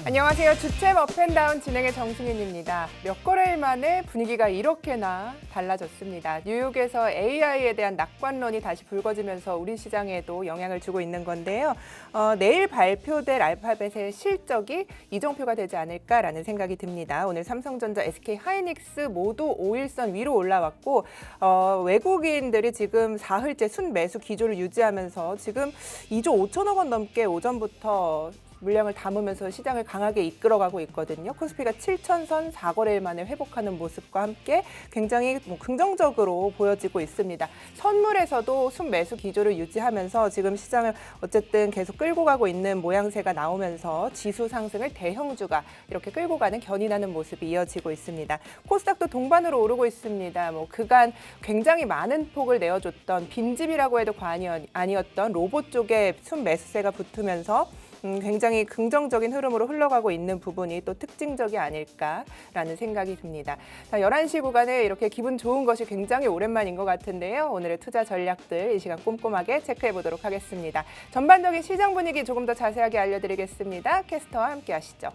안녕하세요. 주책 업앤다운 진행의 정승윤입니다. 몇 거래일 만에 분위기가 이렇게나 달라졌습니다. 뉴욕에서 AI에 대한 낙관론이 다시 불거지면서 우리 시장에도 영향을 주고 있는 건데요. 내일 발표될 알파벳의 실적이 이정표가 되지 않을까라는 생각이 듭니다. 오늘 삼성전자, SK하이닉스 모두 5일선 위로 올라왔고 외국인들이 지금 사흘째 순매수 기조를 유지하면서 지금 2조 5천억 원 넘게 오전부터 물량을 담으면서 시장을 강하게 이끌어가고 있거든요. 코스피가 7천선 4거래일 만에 회복하는 모습과 함께 굉장히 긍정적으로 보여지고 있습니다. 선물에서도 순매수 기조를 유지하면서 지금 시장을 어쨌든 계속 끌고 가고 있는 모양새가 나오면서 지수 상승을 대형주가 이렇게 끌고 가는 견인하는 모습이 이어지고 있습니다. 코스닥도 동반으로 오르고 있습니다. 그간 굉장히 많은 폭을 내어줬던 빈집이라고 해도 과언이 아니었던 로봇 쪽에 순매수세가 붙으면서 굉장히 긍정적인 흐름으로 흘러가고 있는 부분이 또 특징적이 아닐까라는 생각이 듭니다. 자, 11시 구간에 이렇게 기분 좋은 것이 굉장히 오랜만인 것 같은데요. 오늘의 투자 전략들 이 시간 꼼꼼하게 체크해 보도록 하겠습니다. 전반적인 시장 분위기 조금 더 자세하게 알려드리겠습니다. 캐스터와 함께 하시죠.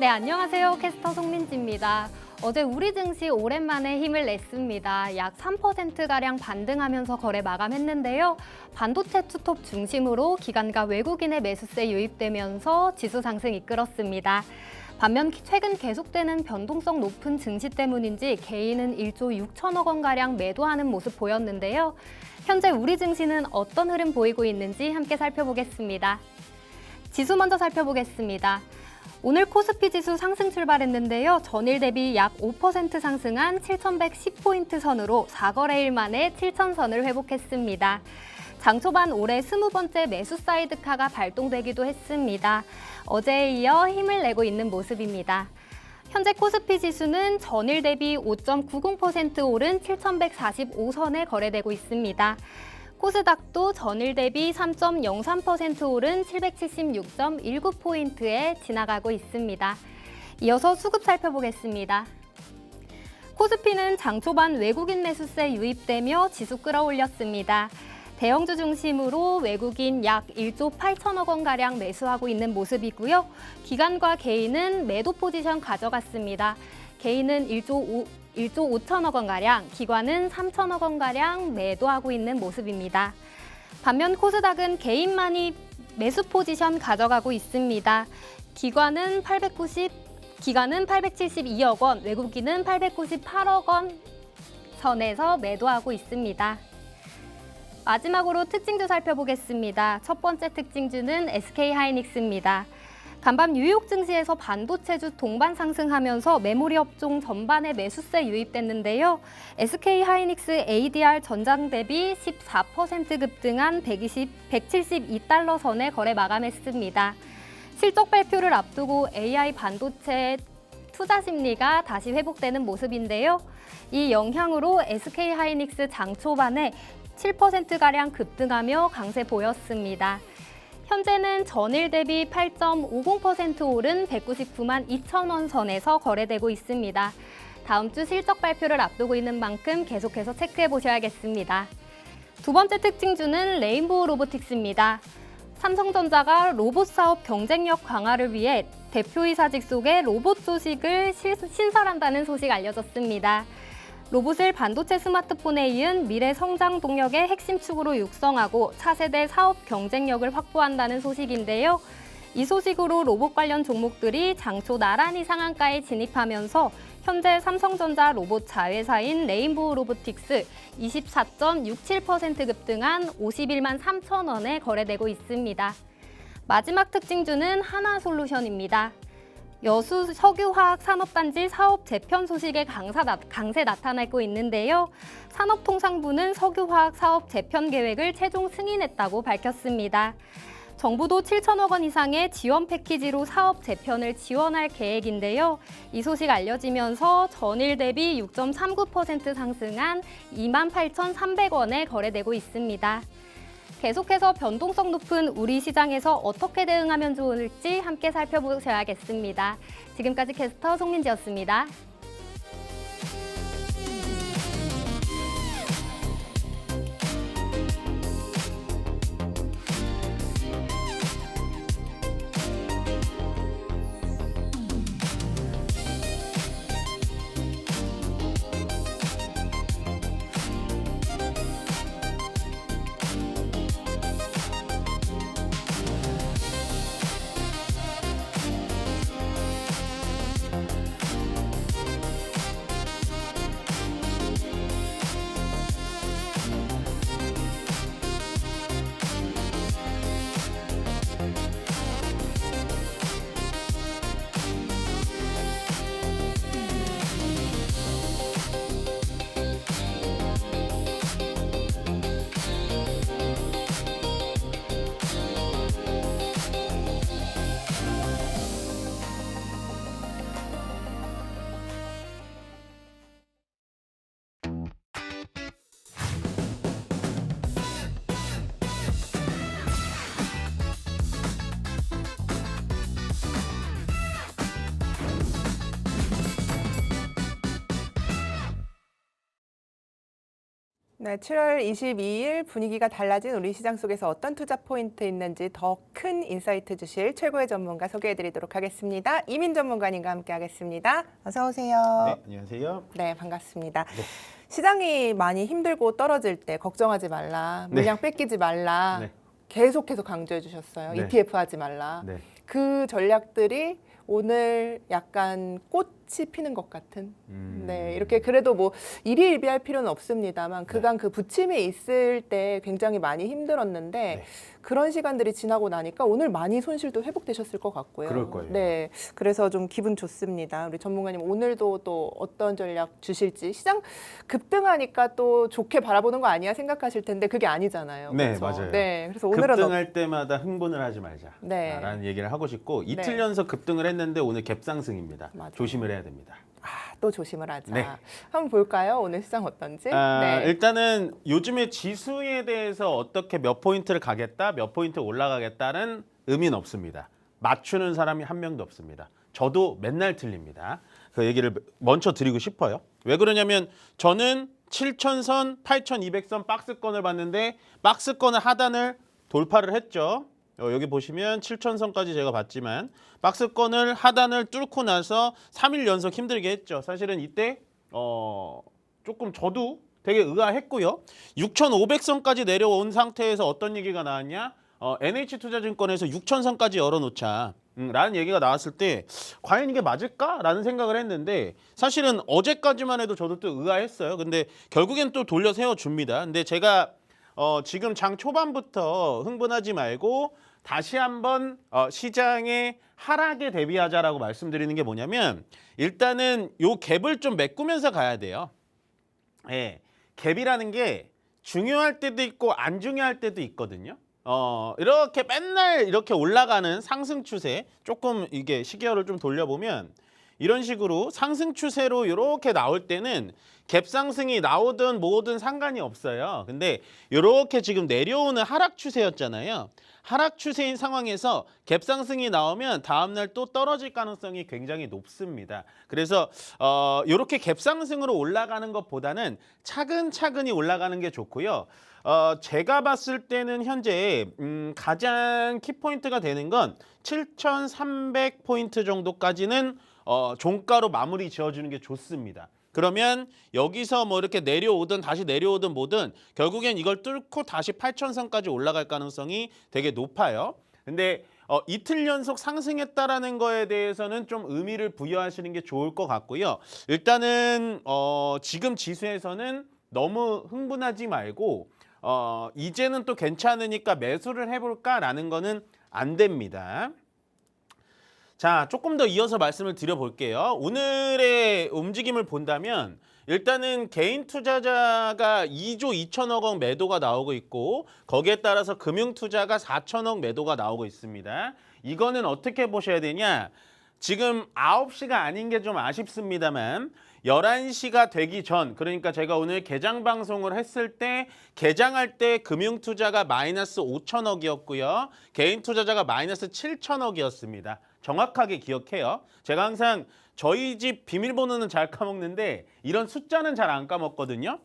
네, 안녕하세요. 캐스터 송민지입니다. 어제 우리 증시 오랜만에 힘을 냈습니다. 약 3%가량 반등하면서 거래 마감했는데요. 반도체 투톱 중심으로 기관과 외국인의 매수세 유입되면서 지수 상승 이끌었습니다. 반면 최근 계속되는 변동성 높은 증시 때문인지 개인은 1조 6천억 원가량 매도하는 모습 보였는데요. 현재 우리 증시는 어떤 흐름 보이고 있는지 함께 살펴보겠습니다. 지수 먼저 살펴보겠습니다. 오늘 코스피 지수 상승 출발했는데요. 전일 대비 약 5% 상승한 7,110포인트 선으로 4거래일 만에 7,000선을 회복했습니다. 장 초반 올해 20번째 매수 사이드카가 발동되기도 했습니다. 어제에 이어 힘을 내고 있는 모습입니다. 현재 코스피 지수는 전일 대비 5.90% 오른 7,145선에 거래되고 있습니다. 코스닥도 전일 대비 3.03% 오른 776.19포인트에 지나가고 있습니다. 이어서 수급 살펴보겠습니다. 코스피는 장 초반 외국인 매수세 유입되며 지수 끌어올렸습니다. 대형주 중심으로 외국인 약 1조 8천억 원가량 매수하고 있는 모습이고요. 기관과 개인은 매도 포지션 가져갔습니다. 개인은 1조 5천억 원가량, 기관은 3천억 원가량 매도하고 있는 모습입니다. 반면 코스닥은 개인만이 매수 포지션 가져가고 있습니다. 기관은 872억 원, 외국인은 898억 원 선에서 매도하고 있습니다. 마지막으로 특징주 살펴보겠습니다. 첫 번째 특징주는 SK하이닉스입니다. 간밤 뉴욕 증시에서 반도체주 동반 상승하면서 메모리 업종 전반에 매수세 유입됐는데요. SK하이닉스 ADR 전장 대비 14% 급등한 172달러 선에 거래 마감했습니다. 실적 발표를 앞두고 AI 반도체 투자 심리가 다시 회복되는 모습인데요. 이 영향으로 SK하이닉스 장 초반에 7%가량 급등하며 강세 보였습니다. 현재는 전일 대비 8.50% 오른 199만 2천 원 선에서 거래되고 있습니다. 다음 주 실적 발표를 앞두고 있는 만큼 계속해서 체크해 보셔야겠습니다. 두 번째 특징주는 레인보우 로보틱스입니다. 삼성전자가 로봇 사업 경쟁력 강화를 위해 대표이사직 속에 로봇 조직을 신설한다는 소식 알려졌습니다. 로봇을 반도체 스마트폰에 이은 미래 성장 동력의 핵심 축으로 육성하고 차세대 사업 경쟁력을 확보한다는 소식인데요. 이 소식으로 로봇 관련 종목들이 장초 나란히 상한가에 진입하면서 현재 삼성전자 로봇 자회사인 레인보우 로보틱스 24.67% 급등한 51만 3천 원에 거래되고 있습니다. 마지막 특징주는 하나솔루션입니다. 여수 석유화학 산업단지 사업 재편 소식에 강세 나타나고 있는데요. 산업통상부는 석유화학 사업 재편 계획을 최종 승인했다고 밝혔습니다. 정부도 7천억 원 이상의 지원 패키지로 사업 재편을 지원할 계획인데요. 이 소식 알려지면서 전일 대비 6.39% 상승한 28,300원에 거래되고 있습니다. 계속해서 변동성 높은 우리 시장에서 어떻게 대응하면 좋을지 함께 살펴보셔야겠습니다. 지금까지 캐스터 송민지였습니다. 네, 7월 22일 분위기가 달라진 우리 시장 속에서 어떤 투자 포인트 있는지 더 큰 인사이트 주실 최고의 전문가 소개해드리도록 하겠습니다. 이민 전문가님과 함께하겠습니다. 어서 오세요. 네, 안녕하세요. 네, 반갑습니다. 네. 시장이 많이 힘들고 떨어질 때 걱정하지 말라, 물량 뺏기지 말라 네. 계속해서 강조해 주셨어요. 네. ETF 하지 말라. 네. 그 전략들이 오늘 약간 꽃이 피는 것 같은. 네, 이렇게 그래도 뭐 일희일비할 필요는 없습니다만 그간 그 부침이 있을 때 굉장히 많이 힘들었는데 네. 그런 시간들이 지나고 나니까 오늘 많이 손실도 회복되셨을 것 같고요. 그럴 거예요. 네, 그래서 좀 기분 좋습니다. 우리 전문가님 오늘도 또 어떤 전략 주실지 시장 급등하니까 또 좋게 바라보는 거 아니야 생각하실 텐데 그게 아니잖아요. 네, 그렇죠? 맞아요. 네, 그래서 오늘은 급등할 때마다 흥분을 하지 말자. 네. 라는 얘기를 하고 싶고 이틀 네. 연속 급등을 했는데 오늘 갭상승입니다. 맞아요. 조심을 해야 됩니다. 또 조심을 하자. 네. 한번 볼까요? 오늘 시장 어떤지. 네. 일단은 요즘에 지수에 대해서 어떻게 몇 포인트를 가겠다, 몇 포인트 올라가겠다는 의미는 없습니다. 맞추는 사람이 한 명도 없습니다. 저도 맨날 틀립니다. 그 얘기를 먼저 드리고 싶어요. 왜 그러냐면 저는 7,000선, 8,200선 박스권을 봤는데 박스권의 하단을 돌파를 했죠. 여기 보시면 7,000선까지 제가 봤지만 박스권을 하단을 뚫고 나서 3일 연속 힘들게 했죠. 사실은 이때 조금 저도 되게 의아했고요. 6,500선까지 내려온 상태에서 어떤 얘기가 나왔냐? NH투자증권에서 6,000선까지 열어놓자 라는 얘기가 나왔을 때 과연 이게 맞을까? 라는 생각을 했는데 사실은 어제까지만 해도 저도 또 의아했어요. 근데 결국엔 또 돌려 세워줍니다. 근데 제가 지금 장 초반부터 흥분하지 말고 다시 한번 시장의 하락에 대비하자라고 말씀드리는 게 뭐냐면 일단은 요 갭을 좀 메꾸면서 가야 돼요. 예, 갭이라는 게 중요할 때도 있고 안 중요할 때도 있거든요. 이렇게 맨날 이렇게 올라가는 상승 추세 조금 이게 시계열을 좀 돌려보면 이런 식으로 상승 추세로 이렇게 나올 때는 갭 상승이 나오든 뭐든 상관이 없어요. 근데 이렇게 지금 내려오는 하락 추세였잖아요. 하락 추세인 상황에서 갭 상승이 나오면 다음날 또 떨어질 가능성이 굉장히 높습니다. 그래서 이렇게 갭 상승으로 올라가는 것보다는 차근차근히 올라가는 게 좋고요. 제가 봤을 때는 현재 가장 키포인트가 되는 건 7,300포인트 정도까지는 종가로 마무리 지어주는 게 좋습니다. 그러면 여기서 뭐 이렇게 내려오든 다시 내려오든 뭐든 결국엔 이걸 뚫고 다시 8,000선까지 올라갈 가능성이 되게 높아요. 근데 이틀 연속 상승했다라는 거에 대해서는 좀 의미를 부여하시는 게 좋을 것 같고요. 일단은 지금 지수에서는 너무 흥분하지 말고 이제는 또 괜찮으니까 매수를 해볼까라는 거는 안 됩니다. 자, 조금 더 이어서 말씀을 드려볼게요. 오늘의 움직임을 본다면 일단은 개인 투자자가 2조 2천억 원 매도가 나오고 있고 거기에 따라서 금융투자가 4천억 매도가 나오고 있습니다. 이거는 어떻게 보셔야 되냐? 지금 9시가 아닌 게 좀 아쉽습니다만 11시가 되기 전, 그러니까 제가 오늘 개장 방송을 했을 때 개장할 때 금융투자가 마이너스 5천억이었고요. 개인 투자자가 마이너스 7천억이었습니다. 정확하게 기억해요. 제가 항상 저희 집 비밀번호는 잘 까먹는데 이런 숫자는 잘 안 까먹거든요.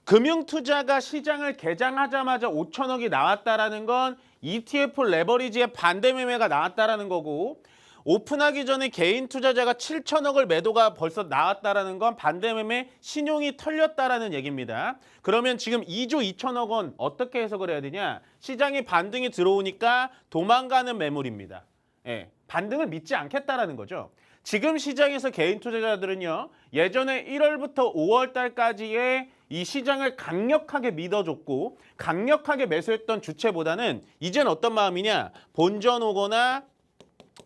금융투자가 시장을 개장하자마자 5천억이 나왔다라는 건 ETF 레버리지의 반대 매매가 나왔다라는 거고 오픈하기 전에 개인 투자자가 7천억을 매도가 벌써 나왔다라는 건 반대 매매 신용이 털렸다라는 얘기입니다. 그러면 지금 2조 2천억 원 어떻게 해석을 해야 되냐? 시장에 반등이 들어오니까 도망가는 매물입니다. 예, 반등을 믿지 않겠다라는 거죠. 지금 시장에서 개인 투자자들은요. 예전에 1월부터 5월 달까지의 이 시장을 강력하게 믿어줬고 강력하게 매수했던 주체보다는 이젠 어떤 마음이냐? 본전 오거나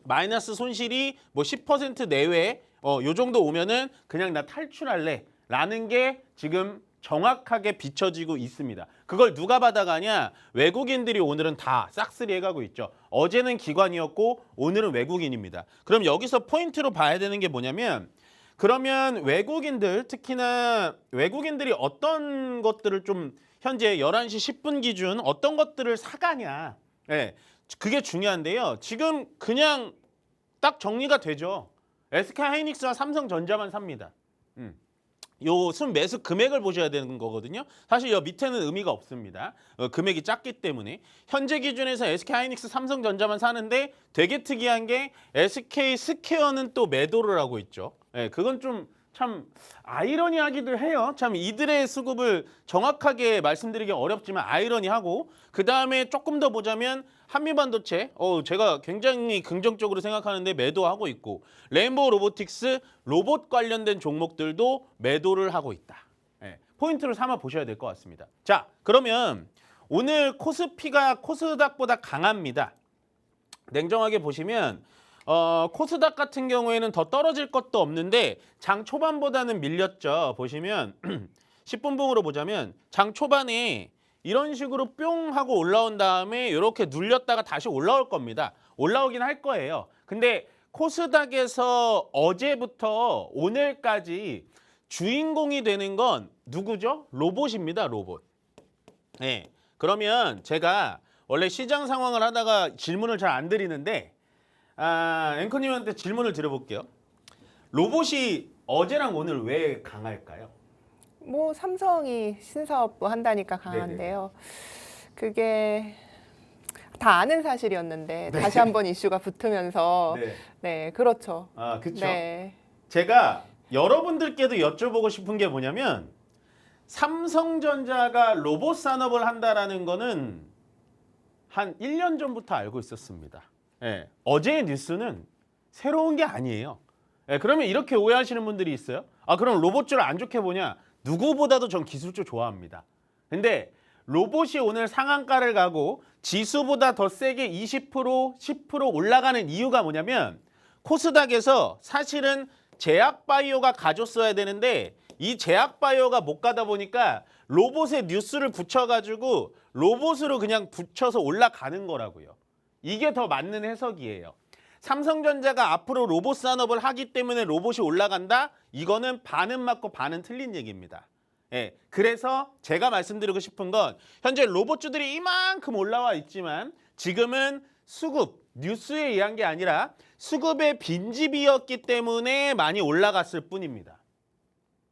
마이너스 손실이 뭐 10% 내외 요 정도 오면은 그냥 나 탈출할래 라는 게 지금 정확하게 비춰지고 있습니다. 그걸 누가 받아가냐? 외국인들이 오늘은 다 싹쓸이 해가고 있죠. 어제는 기관이었고 오늘은 외국인입니다. 그럼 여기서 포인트로 봐야 되는 게 뭐냐면 그러면 외국인들 특히나 외국인들이 어떤 것들을 좀 현재 11시 10분 기준 어떤 것들을 사가냐. 네, 그게 중요한데요. 지금 그냥 딱 정리가 되죠. SK하이닉스와 삼성전자만 삽니다. 요 순 매수 금액을 보셔야 되는 거거든요. 사실 여 밑에는 의미가 없습니다. 금액이 작기 때문에 현재 기준에서 SK하이닉스, 삼성전자만 사는데 되게 특이한 게 SK스퀘어는 또 매도를 하고 있죠. 예, 그건 좀 참 아이러니하기도 해요. 참 이들의 수급을 정확하게 말씀드리기 어렵지만 아이러니하고 그 다음에 조금 더 보자면 한미반도체, 제가 굉장히 긍정적으로 생각하는데 매도하고 있고 레인보우 로보틱스 로봇 관련된 종목들도 매도를 하고 있다. 예, 포인트를 삼아 보셔야 될 것 같습니다. 자, 그러면 오늘 코스피가 코스닥보다 강합니다. 냉정하게 보시면 코스닥 같은 경우에는 더 떨어질 것도 없는데 장 초반보다는 밀렸죠. 보시면 10분봉으로 보자면 장 초반에 이런 식으로 뿅 하고 올라온 다음에 이렇게 눌렸다가 다시 올라올 겁니다. 올라오긴 할 거예요. 근데 코스닥에서 어제부터 오늘까지 주인공이 되는 건 누구죠? 로봇입니다. 로봇. 네. 그러면 제가 원래 시장 상황을 하다가 질문을 잘 안 드리는데 앵커님한테 질문을 드려볼게요. 로봇이 어제랑 오늘 왜 강할까요? 뭐 삼성이 신사업 한다니까 강한데요. 그게 다 아는 사실이었는데 네. 다시 한번 이슈가 붙으면서 네. 네, 그렇죠. 아, 그렇죠. 네. 제가 여러분들께도 여쭤보고 싶은 게 뭐냐면 삼성전자가 로봇 산업을 한다라는 거는 한 1년 전부터 알고 있었습니다. 예, 어제의 뉴스는 새로운 게 아니에요. 예, 그러면 이렇게 오해하시는 분들이 있어요. 그럼 로봇주를 안 좋게 보냐? 누구보다도 전 기술주 좋아합니다. 근데 로봇이 오늘 상한가를 가고 지수보다 더 세게 20%, 10% 올라가는 이유가 뭐냐면 코스닥에서 사실은 제약바이오가 가줬어야 되는데 이 제약바이오가 못 가다 보니까 로봇에 뉴스를 붙여가지고 로봇으로 그냥 붙여서 올라가는 거라고요. 이게 더 맞는 해석이에요. 삼성전자가 앞으로 로봇 산업을 하기 때문에 로봇이 올라간다? 이거는 반은 맞고 반은 틀린 얘기입니다. 예, 그래서 제가 말씀드리고 싶은 건 현재 로봇주들이 이만큼 올라와 있지만 지금은 수급, 뉴스에 의한 게 아니라 수급의 빈집이었기 때문에 많이 올라갔을 뿐입니다.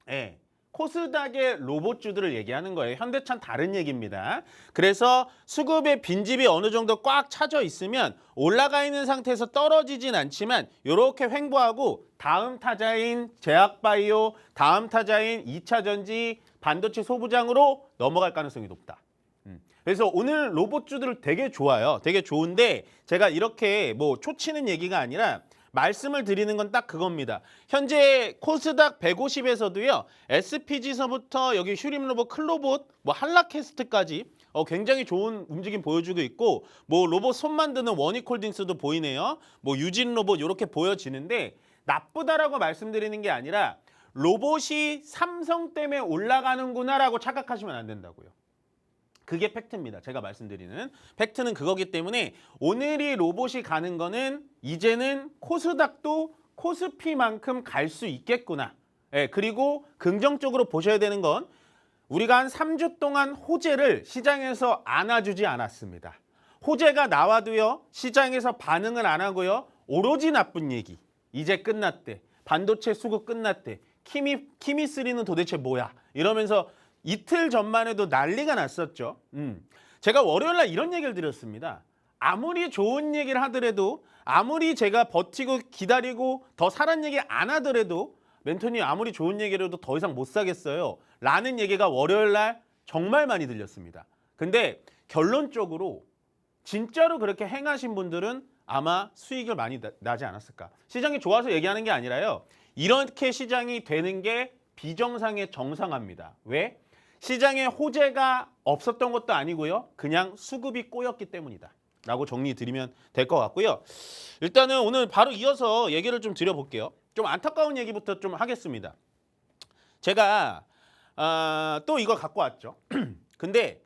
예. 코스닥의 로봇주들을 얘기하는 거예요. 현대차는 다른 얘기입니다. 그래서 수급의 빈집이 어느 정도 꽉 차져 있으면 올라가 있는 상태에서 떨어지진 않지만 이렇게 횡보하고 다음 타자인 제약바이오, 다음 타자인 2차 전지, 반도체 소부장으로 넘어갈 가능성이 높다. 그래서 오늘 로봇주들 되게 좋아요. 되게 좋은데 제가 이렇게 뭐 초치는 얘기가 아니라 말씀을 드리는 건 딱 그겁니다. 현재 코스닥 150에서도요. SP지서부터 여기 휴림로봇, 클로봇, 뭐 한라캐스트까지 굉장히 좋은 움직임 보여주고 있고 뭐 로봇 손 만드는 원익홀딩스도 보이네요. 뭐 유진로봇 이렇게 보여지는데 나쁘다라고 말씀드리는 게 아니라 로봇이 삼성 때문에 올라가는구나라고 착각하시면 안 된다고요. 그게 팩트입니다. 제가 말씀드리는 팩트는 그거기 때문에 오늘이 로봇이 가는 거는 이제는 코스닥도 코스피만큼 갈 수 있겠구나. 예, 그리고 긍정적으로 보셔야 되는 건 우리가 한 3주 동안 호재를 시장에서 안아주지 않았습니다. 호재가 나와도요. 시장에서 반응을 안 하고요. 오로지 나쁜 얘기. 이제 끝났대. 반도체 수급 끝났대. 키미3는 도대체 뭐야? 이러면서 이틀 전만 해도 난리가 났었죠. 제가 월요일 날 이런 얘기를 드렸습니다. 아무리 좋은 얘기를 하더라도 아무리 제가 버티고 기다리고 더 사란 얘기 안 하더라도 멘토님 아무리 좋은 얘기라도 더 이상 못 사겠어요. 라는 얘기가 월요일 날 정말 많이 들렸습니다. 근데 결론적으로 진짜로 그렇게 행하신 분들은 아마 수익을 많이 나지 않았을까. 시장이 좋아서 얘기하는 게 아니라요. 이렇게 시장이 되는 게 비정상의 정상화입니다. 왜? 시장에 호재가 없었던 것도 아니고요. 그냥 수급이 꼬였기 때문이다. 라고 정리 드리면 될 것 같고요. 일단은 오늘 바로 이어서 얘기를 좀 드려볼게요. 좀 안타까운 얘기부터 좀 하겠습니다. 제가 또 이거 갖고 왔죠. 근데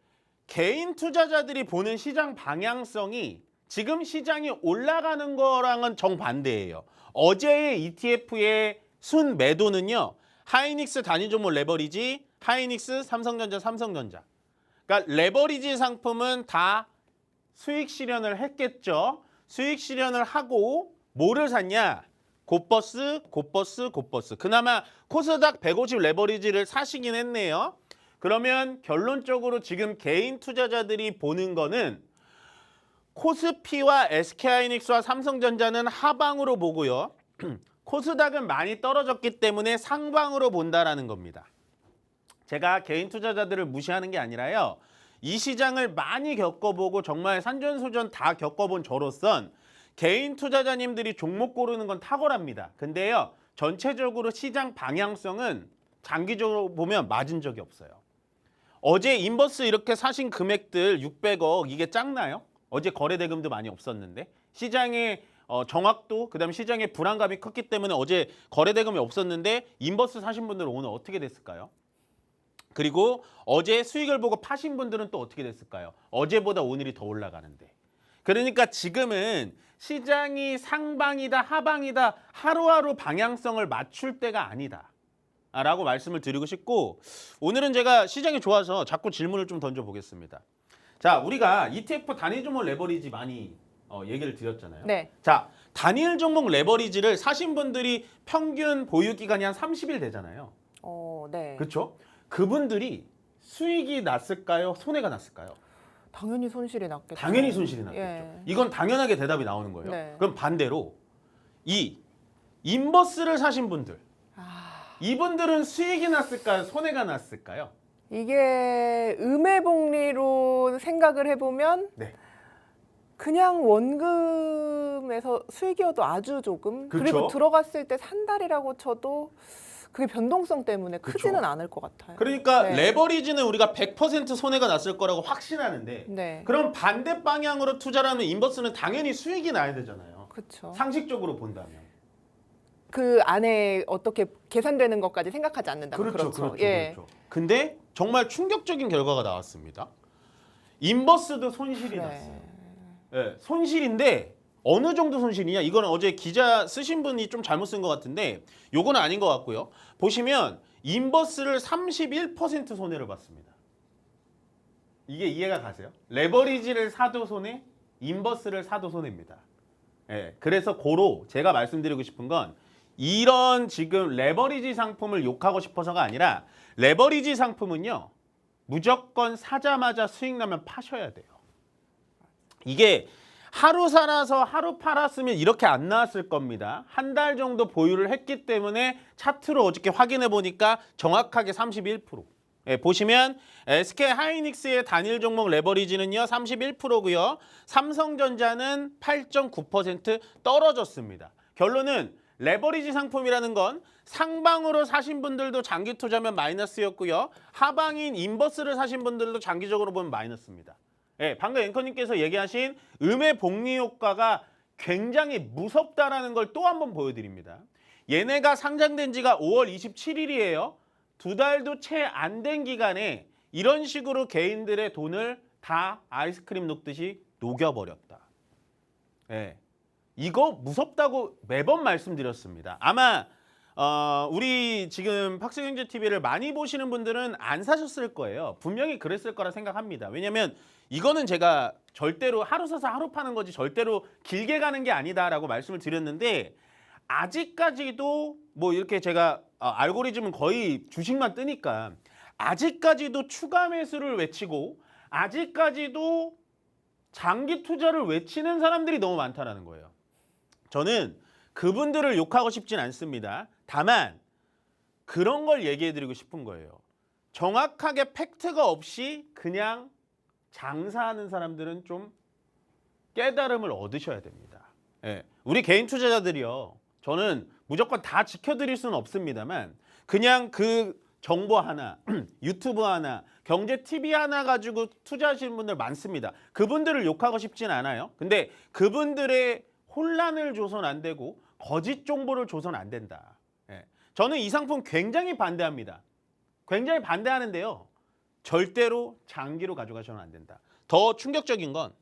개인 투자자들이 보는 시장 방향성이 지금 시장이 올라가는 거랑은 정반대예요. 어제의 ETF의 순 매도는요. 하이닉스 단위 종목 레버리지, 하이닉스, 삼성전자. 그러니까 레버리지 상품은 다 수익 실현을 했겠죠. 수익 실현을 하고 뭐를 샀냐? 곧버스, 곧버스, 곧버스. 그나마 코스닥 150 레버리지를 사시긴 했네요. 그러면 결론적으로 지금 개인 투자자들이 보는 거는 코스피와 SK하이닉스와 삼성전자는 하방으로 보고요. 코스닥은 많이 떨어졌기 때문에 상방으로 본다라는 겁니다. 제가 개인 투자자들을 무시하는 게 아니라요. 이 시장을 많이 겪어보고 정말 산전수전 다 겪어본 저로선 개인 투자자님들이 종목 고르는 건 탁월합니다. 근데요. 전체적으로 시장 방향성은 장기적으로 보면 맞은 적이 없어요. 어제 인버스 이렇게 사신 금액들 600억 이게 작나요? 어제 거래 대금도 많이 없었는데 시장의 정확도 그다음에 시장의 불안감이 컸기 때문에 어제 거래 대금이 없었는데 인버스 사신 분들은 오늘 어떻게 됐을까요? 그리고 어제 수익을 보고 파신 분들은 또 어떻게 됐을까요? 어제보다 오늘이 더 올라가는데. 그러니까 지금은 시장이 상방이다 하방이다 하루하루 방향성을 맞출 때가 아니다. 라고 말씀을 드리고 싶고 오늘은 제가 시장이 좋아서 자꾸 질문을 좀 던져보겠습니다. 자, 우리가 ETF 단일 종목 레버리지 많이 얘기를 드렸잖아요. 네. 자, 단일 종목 레버리지를 사신 분들이 평균 보유 기간이 한 30일 되잖아요. 네. 그렇죠? 그분들이 수익이 났을까요? 손해가 났을까요? 당연히 손실이 났겠죠. 당연히 손실이 났겠죠. 예. 이건 당연하게 대답이 나오는 거예요. 네. 그럼 반대로 이 인버스를 사신 분들 이분들은 수익이 났을까요? 손해가 났을까요? 이게 음해복리로 생각을 해보면 네. 그냥 원금에서 수익이어도 아주 조금 그쵸? 그리고 들어갔을 때 산 달이라고 쳐도 그게 변동성 때문에 크지는 그쵸? 않을 것 같아요. 그러니까 네. 레버리지는 우리가 100% 손해가 났을 거라고 확신하는데 네. 그럼 반대 방향으로 투자를 하면 인버스는 당연히 수익이 나야 되잖아요. 그렇죠. 상식적으로 본다면. 그 안에 어떻게 계산되는 것까지 생각하지 않는다면 그렇죠. 예. 그렇죠. 근데 정말 충격적인 결과가 나왔습니다. 인버스도 손실이 네. 났어요. 예, 손실인데 어느 정도 손실이냐? 이거는 어제 기자 쓰신 분이 좀 잘못 쓴 것 같은데 요거는 아닌 것 같고요. 보시면 인버스를 31% 손해를 봤습니다. 이게 이해가 가세요? 레버리지를 사도 손해, 인버스를 사도 손해입니다. 예, 그래서 고로 제가 말씀드리고 싶은 건 이런 지금 레버리지 상품을 욕하고 싶어서가 아니라 레버리지 상품은요. 무조건 사자마자 수익 나면 파셔야 돼요. 이게 하루 살아서 하루 팔았으면 이렇게 안 나왔을 겁니다. 한 달 정도 보유를 했기 때문에 차트로 어저께 확인해 보니까 정확하게 31%. 예, 보시면 SK하이닉스의 단일 종목 레버리지는요 31%고요. 삼성전자는 8.9% 떨어졌습니다. 결론은 레버리지 상품이라는 건 상방으로 사신 분들도 장기 투자면 마이너스였고요. 하방인 인버스를 사신 분들도 장기적으로 보면 마이너스입니다. 예, 방금 앵커님께서 얘기하신 음해복리 효과가 굉장히 무섭다라는 걸 또 한 번 보여드립니다. 얘네가 상장된 지가 5월 27일이에요. 2달도 채 안 된 기간에 이런 식으로 개인들의 돈을 다 아이스크림 녹듯이 녹여버렸다. 예, 이거 무섭다고 매번 말씀드렸습니다. 아마 우리 지금 팍스경제TV를 많이 보시는 분들은 안 사셨을 거예요. 분명히 그랬을 거라 생각합니다. 왜냐하면 이거는 제가 절대로 하루 사서 하루 파는 거지 절대로 길게 가는 게 아니다라고 말씀을 드렸는데 아직까지도 뭐 이렇게 제가 알고리즘은 거의 주식만 뜨니까 아직까지도 추가 매수를 외치고 아직까지도 장기 투자를 외치는 사람들이 너무 많다라는 거예요. 저는 그분들을 욕하고 싶진 않습니다. 다만 그런 걸 얘기해드리고 싶은 거예요. 정확하게 팩트가 없이 그냥 장사하는 사람들은 좀 깨달음을 얻으셔야 됩니다. 예, 우리 개인 투자자들이요. 저는 무조건 다 지켜드릴 수는 없습니다만 그냥 그 정보 하나, 유튜브 하나, 경제 TV 하나 가지고 투자하시는 분들 많습니다. 그분들을 욕하고 싶진 않아요. 근데 그분들의 혼란을 줘선 안 되고 거짓 정보를 줘선 안 된다. 예. 저는 이 상품 굉장히 반대합니다. 굉장히 반대하는데요. 절대로 장기로 가져가셔는 안 된다. 더 충격적인 건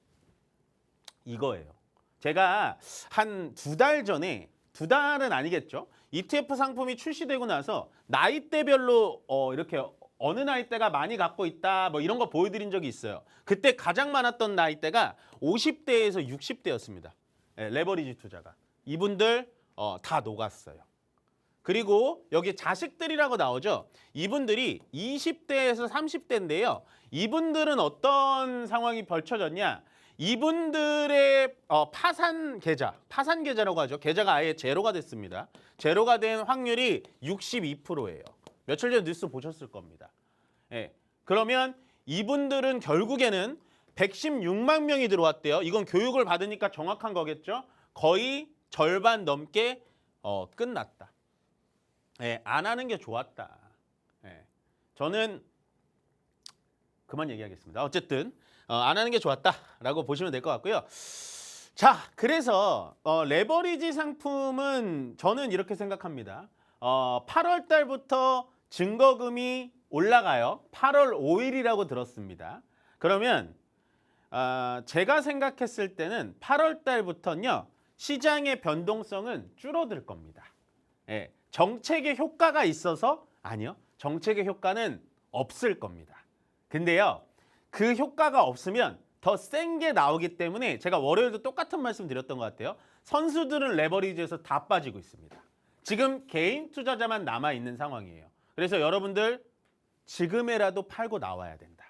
이거예요. 제가 한 2달 전에 2달은 아니겠죠. ETF 상품이 출시되고 나서 나이대별로 이렇게 어느 나이대가 많이 갖고 있다 뭐 이런 거 보여드린 적이 있어요. 그때 가장 많았던 나이대가 50대에서 60대였습니다. 예, 레버리지 투자가. 이분들 다 녹았어요. 그리고 여기 자식들이라고 나오죠. 이분들이 20대에서 30대인데요. 이분들은 어떤 상황이 벌쳐졌냐. 이분들의 파산 계좌라고 하죠. 계좌가 아예 제로가 됐습니다. 제로가 된 확률이 62%예요. 며칠 전 뉴스 보셨을 겁니다. 예. 그러면 이분들은 결국에는 116만 명이 들어왔대요. 이건 교육을 받으니까 정확한 거겠죠. 거의 절반 넘게 끝났다. 예, 안 하는 게 좋았다. 예, 저는 그만 얘기하겠습니다. 어쨌든 안 하는 게 좋았다라고 보시면 될 것 같고요. 자, 그래서 레버리지 상품은 저는 이렇게 생각합니다. 8월 달부터 증거금이 올라가요. 8월 5일이라고 들었습니다. 그러면 제가 생각했을 때는 8월 달부터는요. 시장의 변동성은 줄어들 겁니다. 예, 정책의 효과가 있어서 아니요. 정책의 효과는 없을 겁니다. 근데요. 그 효과가 없으면 더 센 게 나오기 때문에 제가 월요일도 똑같은 말씀 드렸던 것 같아요. 선수들은 레버리지에서 다 빠지고 있습니다. 지금 개인 투자자만 남아있는 상황이에요. 그래서 여러분들 지금에라도 팔고 나와야 된다.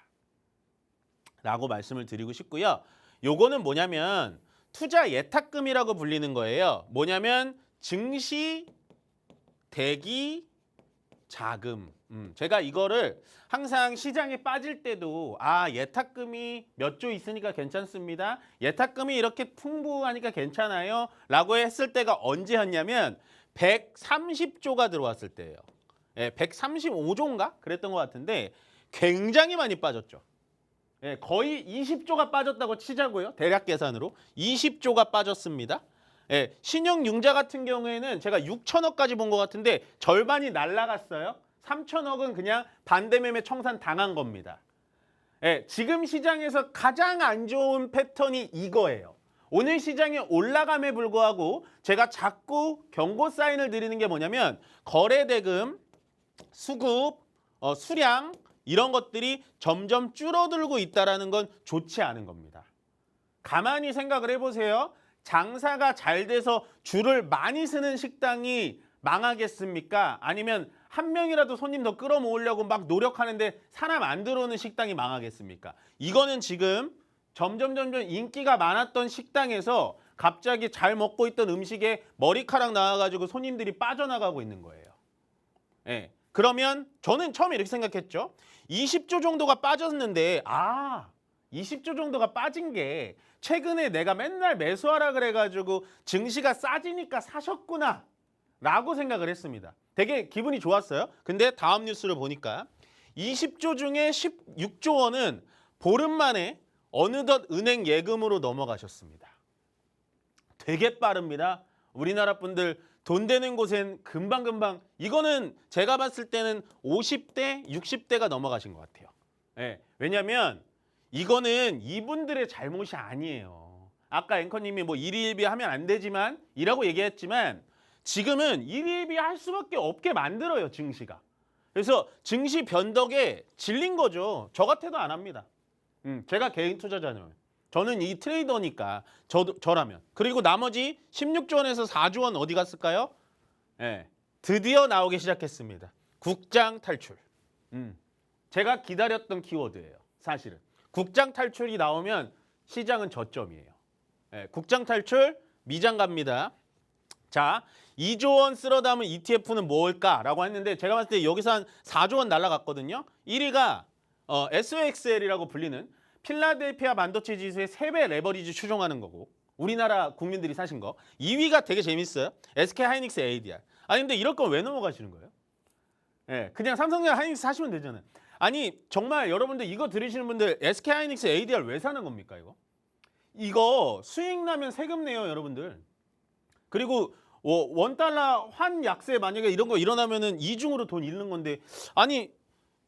라고 말씀을 드리고 싶고요. 요거는 뭐냐면 투자 예탁금이라고 불리는 거예요. 뭐냐면 증시 대기 자금. 제가 이거를 항상 시장에 빠질 때도 예탁금이 몇 조 있으니까 괜찮습니다. 예탁금이 이렇게 풍부하니까 괜찮아요. 라고 했을 때가 언제였냐면 130조가 들어왔을 때예요. 135조인가? 그랬던 것 같은데 굉장히 많이 빠졌죠. 거의 20조가 빠졌다고 치자고요. 대략 계산으로. 20조가 빠졌습니다. 신용융자 같은 경우에는 제가 6천억까지 본 것 같은데 절반이 날라갔어요. 3천억은 그냥 반대매매 청산 당한 겁니다. 지금 시장에서 가장 안 좋은 패턴이 이거예요. 오늘 시장이 올라감에 불구하고 제가 자꾸 경고 사인을 드리는 게 뭐냐면 거래대금, 수급, 수량 이런 것들이 점점 줄어들고 있다는 건 좋지 않은 겁니다. 가만히 생각을 해보세요. 장사가 잘 돼서 줄을 많이 서는 식당이 망하겠습니까? 아니면 한 명이라도 손님 더 끌어모으려고 막 노력하는데 사람 안 들어오는 식당이 망하겠습니까? 이거는 지금 점점 인기가 많았던 식당에서 갑자기 잘 먹고 있던 음식에 머리카락 나와가지고 손님들이 빠져나가고 있는 거예요. 그러면 저는 처음에 이렇게 생각했죠. 20조 정도가 빠졌는데 20조 정도가 빠진 게 최근에 내가 맨날 매수하라 그래가지고 증시가 싸지니까 사셨구나 라고 생각을 했습니다. 되게 기분이 좋았어요. 근데 다음 뉴스를 보니까 20조 중에 16조 원은 보름 만에 어느덧 은행 예금으로 넘어가셨습니다. 되게 빠릅니다. 우리나라 분들 돈 되는 곳엔 금방금방 이거는 제가 봤을 때는 50대, 60대가 넘어가신 것 같아요. 왜냐하면 이거는 이분들의 잘못이 아니에요. 아까 앵커님이 뭐 일희일비 하면 안 되지만 이라고 얘기했지만 지금은 일희일비 할 수밖에 없게 만들어요. 증시가. 그래서 증시 변덕에 질린 거죠. 저 같아도 안 합니다. 제가 개인 투자자는 저는 이 트레이더니까 저라면. 그리고 나머지 16조 원에서 4조 원 어디 갔을까요? 드디어 나오기 시작했습니다. 국장 탈출. 제가 기다렸던 키워드예요. 사실은. 국장 탈출이 나오면 시장은 저점이에요. 국장 탈출 미장 갑니다. 자, 2조 원 쓸어 담은 ETF는 뭘까라고 했는데 제가 봤을 때 여기서 한 4조 원 날라갔거든요. 1위가 SOXL이라고 불리는 필라델피아 반도체 지수의 3배 레버리지 추종하는 거고 우리나라 국민들이 사신 거. 2위가 되게 재밌어요. SK하이닉스 ADR. 아니 근데 이럴 건 왜 넘어가시는 거예요? 그냥 삼성전자 하이닉스 사시면 되잖아요. 아니 정말 여러분들 이거 들으시는 분들 SK하이닉스 ADR 왜 사는 겁니까 이거? 이거 수익 나면 세금 내요 여러분들. 그리고 $1 환 약세 만약에 이런 거 일어나면은 이중으로 돈 잃는 건데 아니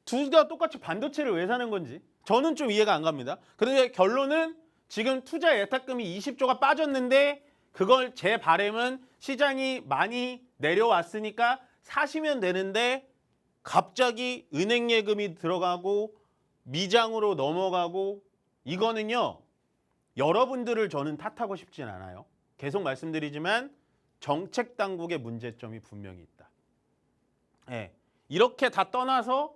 둘 다 똑같이 반도체를 왜 사는 건지 저는 좀 이해가 안 갑니다. 그런데 결론은 지금 투자 예탁금이 20조가 빠졌는데 그걸 제 바람은 시장이 많이 내려왔으니까 사시면 되는데 갑자기 은행 예금이 들어가고 미장으로 넘어가고 이거는요. 여러분들을 저는 탓하고 싶진 않아요. 계속 말씀드리지만 정책 당국의 문제점이 분명히 있다. 예. 이렇게 다 떠나서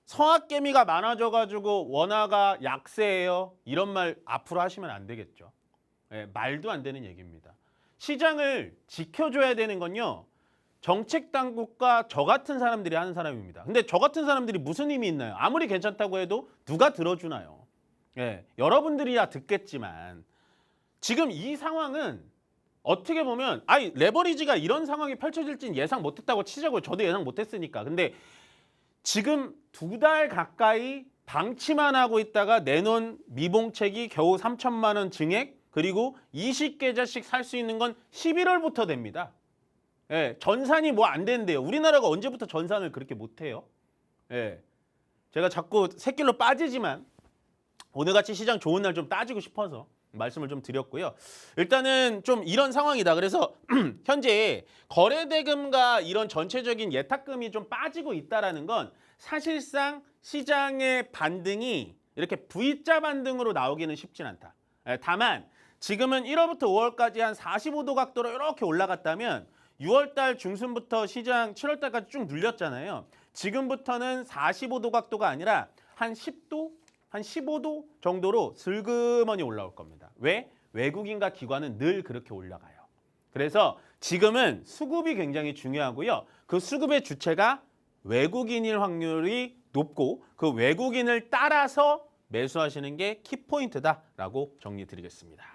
성악개미가 많아져가지고 원화가 약세예요. 이런 말 앞으로 하시면 안 되겠죠. 예, 말도 안 되는 얘기입니다. 시장을 지켜줘야 되는 건요. 정책 당국과 저 같은 사람들이 하는 사람입니다. 근데 저 같은 사람들이 무슨 힘이 있나요? 아무리 괜찮다고 해도 누가 들어주나요? 예, 여러분들이야 듣겠지만 지금 이 상황은 어떻게 보면 레버리지가 이런 상황이 펼쳐질지는 예상 못했다고 치자고요. 저도 예상 못했으니까. 근데 지금 2달 가까이 방치만 하고 있다가 내놓은 미봉책이 겨우 3천만 원 증액 그리고 20계좌씩 살 수 있는 건 11월부터 됩니다. 예, 전산이 뭐 안 된대요. 우리나라가 언제부터 전산을 그렇게 못해요? 예, 제가 자꾸 새길로 빠지지만 오늘같이 시장 좋은 날 좀 따지고 싶어서 말씀을 좀 드렸고요. 일단은 좀 이런 상황이다. 그래서 현재 거래대금과 이런 전체적인 예탁금이 좀 빠지고 있다라는 건 사실상 시장의 반등이 이렇게 V자 반등으로 나오기는 쉽진 않다. 다만 지금은 1월부터 5월까지 한 45도 각도로 이렇게 올라갔다면 6월달 중순부터 시장 7월달까지 쭉 눌렸잖아요. 지금부터는 45도 각도가 아니라 한 10도, 한 15도 정도로 슬그머니 올라올 겁니다. 왜? 외국인과 기관은 늘 그렇게 올라가요. 그래서 지금은 수급이 굉장히 중요하고요. 그 수급의 주체가 외국인일 확률이 높고 그 외국인을 따라서 매수하시는 게 키포인트다라고 정리드리겠습니다.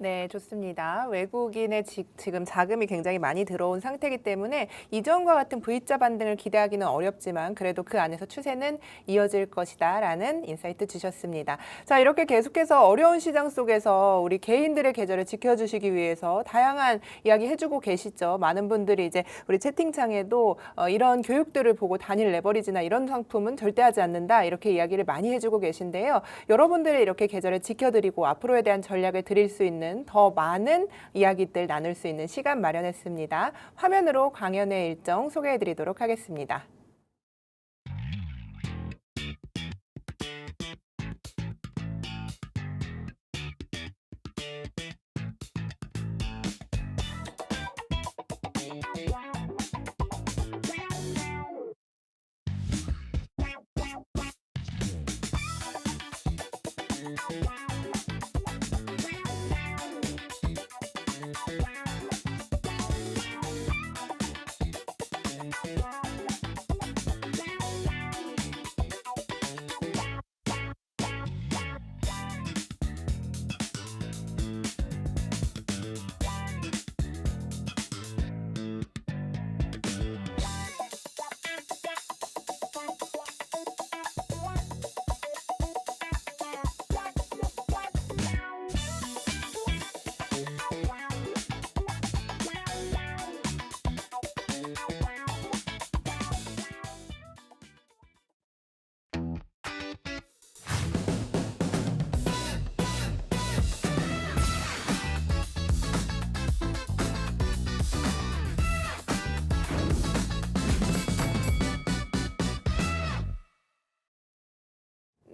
네, 좋습니다. 외국인의 지금 자금이 굉장히 많이 들어온 상태이기 때문에 이전과 같은 V자 반등을 기대하기는 어렵지만 그래도 그 안에서 추세는 이어질 것이다라는 인사이트 주셨습니다. 자, 이렇게 계속해서 어려운 시장 속에서 우리 개인들의 계절을 지켜주시기 위해서 다양한 이야기 해주고 계시죠. 많은 분들이 이제 우리 채팅창에도 이런 교육들을 보고 단일 레버리지나 이런 상품은 절대 하지 않는다 이렇게 이야기를 많이 해주고 계신데요. 여러분들의 이렇게 계절을 지켜드리고 앞으로에 대한 전략을 드릴 수 있는 더 많은 이야기들 나눌 수 있는 시간 마련했습니다. 화면으로 강연의 일정 소개해드리도록 하겠습니다.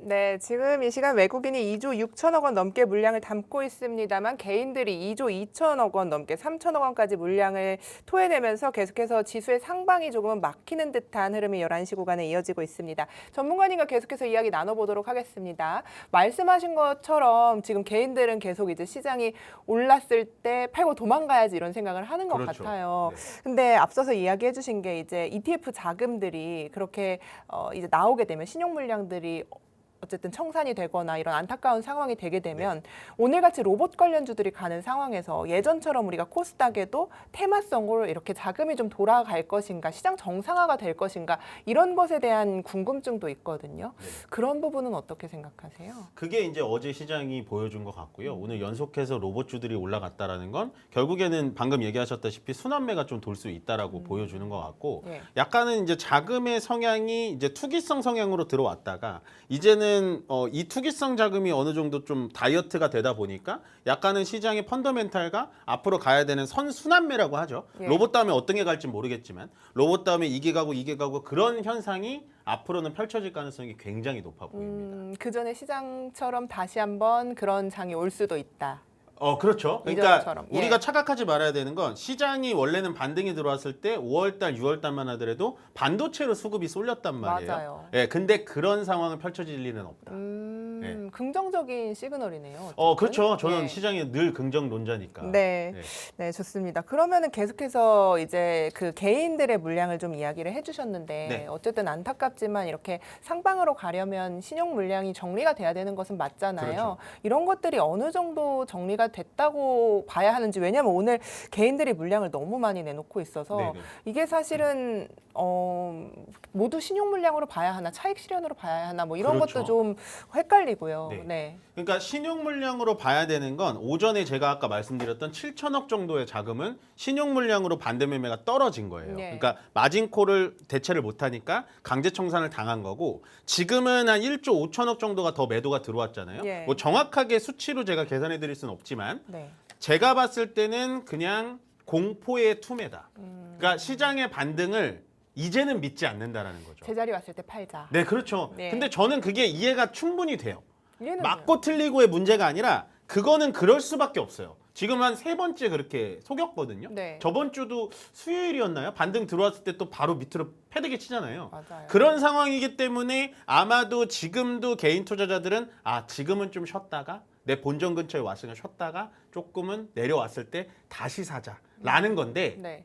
네, 지금 이 시간 외국인이 2조 6천억 원 넘게 물량을 담고 있습니다만 개인들이 2조 2천억 원 넘게 3천억 원까지 물량을 토해내면서 계속해서 지수의 상방이 조금은 막히는 듯한 흐름이 11시 구간에 이어지고 있습니다. 전문가님과 계속해서 이야기 나눠보도록 하겠습니다. 말씀하신 것처럼 지금 개인들은 계속 이제 시장이 올랐을 때 팔고 도망가야지 이런 생각을 하는 것 그렇죠. 같아요. 네. 근데 앞서서 이야기해 주신 게 이제 ETF 자금들이 그렇게 이제 나오게 되면 신용 물량들이 어쨌든 청산이 되거나 이런 안타까운 상황이 되게 되면 오늘같이 로봇 관련주들이 가는 상황에서 예전처럼 우리가 코스닥에도 테마성으로 이렇게 자금이 좀 돌아갈 것인가, 시장 정상화가 될 것인가 이런 것에 대한 궁금증도 있거든요. 그런 부분은 어떻게 생각하세요? 그게 이제 어제 시장이 보여준 것 같고요. 오늘 연속해서 로봇주들이 올라갔다라는 건 결국에는 방금 얘기하셨다시피 순환매가 좀 돌 수 있다라고 보여주는 것 같고 예. 약간은 이제 자금의 성향이 이제 투기성 성향으로 들어왔다가 이제는 이 투기성 자금이 어느 정도 좀 다이어트가 되다 보니까 약간은 시장의 펀더멘탈과 앞으로 가야 되는 선순환매라고 하죠. 예. 로봇 다음에 어떤 게 갈지 모르겠지만 로봇 다음에 이게 가고 그런 현상이 앞으로는 펼쳐질 가능성이 굉장히 높아 보입니다. 그 전에 시장처럼 다시 한번 그런 장이 올 수도 있다. 그렇죠. 그러니까 이전처럼. 예. 우리가 착각하지 말아야 되는 건 시장이 원래는 반등이 들어왔을 때 5월달, 6월달만 하더라도 반도체로 수급이 쏠렸단 말이에요. 맞아요. 예, 근데 그런 상황은 펼쳐질 리는 없다. 긍정적인 시그널이네요. 어쨌든. 그렇죠. 저는 예. 시장이 늘 긍정론자니까. 네. 네. 네, 좋습니다. 그러면은 계속해서 이제 그 개인들의 물량을 좀 이야기를 해주셨는데 네. 어쨌든 안타깝지만 이렇게 상방으로 가려면 신용 물량이 정리가 돼야 되는 것은 맞잖아요. 그렇죠. 이런 것들이 어느 정도 정리가 됐다고 봐야 하는지 왜냐하면 오늘 개인들이 물량을 너무 많이 내놓고 있어서 네네. 이게 사실은 모두 신용 물량으로 봐야 하나 차익 실현으로 봐야 하나 뭐 이런 그렇죠. 것도 좀 헷갈리고요. 네. 네. 그러니까 신용 물량으로 봐야 되는 건 오전에 제가 아까 말씀드렸던 7천억 정도의 자금은 신용 물량으로 반대 매매가 떨어진 거예요. 네. 그러니까 마진콜을 대체를 못하니까 강제 청산을 당한 거고 지금은 한 1조 5천억 정도가 더 매도가 들어왔잖아요. 예. 뭐 정확하게 수치로 제가 계산해 드릴 수는 없지만 네. 제가 봤을 때는 그냥 공포의 투매다. 그러니까 시장의 반등을 이제는 믿지 않는다라는 거죠. 제자리 왔을 때 팔자. 네, 그렇죠. 네. 근데 저는 그게 이해가 충분히 돼요. 이해는 맞고 틀리고의 문제가 아니라 그거는 그럴 수밖에 없어요. 지금 한 3번째 그렇게 속였거든요. 네. 저번 주도 수요일이었나요? 반등 들어왔을 때 또 바로 밑으로 패대기 치잖아요. 맞아요. 그런 상황이기 때문에 아마도 지금도 개인 투자자들은 지금은 좀 쉬었다가 내 본전 근처에 왔으니까 쉬었다가 조금은 내려왔을 때 다시 사자라는 건데 네.